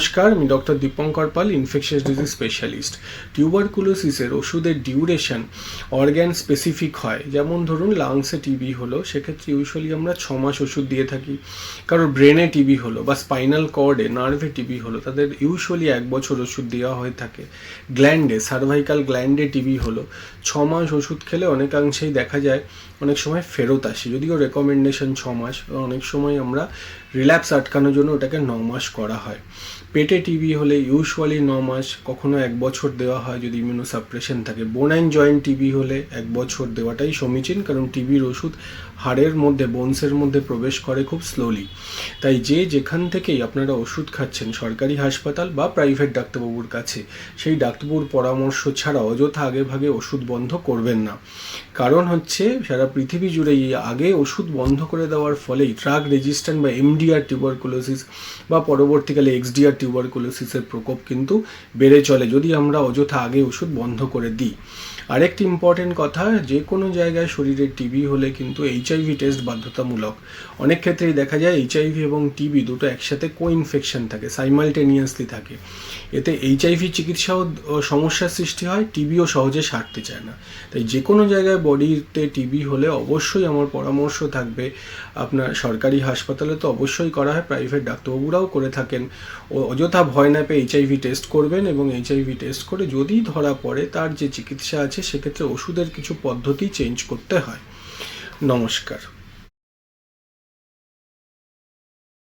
নমস্কার, আমি ডক্টর দীপঙ্কর পাল, infectious disease specialist. টিউবারকুলোসিসের ওষুধের ডিউরেশন অর্গ্যান স্পেসিফিক হয়। যেমন ধরুন লাংসে টিবি হলো, সেক্ষেত্রে ইউজুয়ালি আমরা 6 মাস ওষুধ দিয়ে থাকি। কারোর ব্রেনে টিবি হলো বা স্পাইনাল কর্ডে নার্ভে টিবি হলো, তাদের ইউজুয়ালি 1 বছর ওষুধ দেওয়া হয়ে থাকে। গ্ল্যান্ডে, সার্ভাইকাল গ্ল্যান্ডে টিবি হলো, 6 মাস ওষুধ খেলে অনেকাংশেই দেখা যায় অনেক সময় ফেরত আসে, যদিও রেকমেন্ডেশন 6 মাস, অনেক সময় আমরা রিল্যাপস আটকানোর জন্য ওটাকে 9 মাস করা হয়। পেটে টিবি হলে ইউজুয়ালি 9 মাস, কখনো 1 বছর দেওয়া হয় যদি ইমিউনোসাপ্রেশন থাকে। বোন অ্যান্ড জয়েন্ট টিবি হলে 1 বছর দেওয়াটাই সমীচীন, কারণ টিবির ওষুধ হাড়ের মধ্যে, বোনসের মধ্যে প্রবেশ করে খুব স্লোলি। তাই যেখান থেকেই আপনারা ওষুধ খাচ্ছেন, সরকারি হাসপাতাল বা প্রাইভেট ডাক্তারবাবুর কাছে, সেই ডাক্তারবাবুর পরামর্শ ছাড়া অযথা আগে ভাগে ওষুধ বন্ধ করবেন না। কারণ হচ্ছে সারা পৃথিবী জুড়ে এই আগে ওষুধ বন্ধ করে দেওয়ার ফলেই ড্রাগ রেজিস্ট্যান্ট বা এমডিআর টিউবারকুলোসিস বা পরবর্তীকালে এক্সডিআর টিউবারকুলোসিসের প্রকোপ কিন্তু বেড়ে চলে, যদি আমরা অযথা আগে ওষুধ বন্ধ করে দিই। আরেকটি ইম্পর্টেন্ট কথা, যে কোনো জায়গায় শরীরে টিবি হলে কিন্তু এইচআইভি টেস্ট বাধ্যতামূলক। অনেক ক্ষেত্রেই দেখা যায় এইচআইভি এবং টিবি দুটো একসাথে ইনফেকশন থাকে, সাইমালটেনিয়াসলি থাকে। এতে এইচআইভি চিকিৎসাও সমস্যার সৃষ্টি হয়, টিবিও সহজে সারতে চায় না। তাই যে কোনো জায়গায় বডিতে টিবি হলে অবশ্যই আমার পরামর্শ থাকবে, আপনার সরকারি হাসপাতালে তো অবশ্যই করা হয়, প্রাইভেট ডাক্তারবাবুরাও করে থাকেন, অযথা ভয় না পেয়ে এইচআইভি টেস্ট করবেন, এবং এইচআইভি টেস্ট করে যদি ধরা পড়ে তার যে চিকিৎসা আছে সেক্ষেত্রে ওষুধের কিছু পদ্ধতি চেঞ্জ করতে হয়। নমস্কার।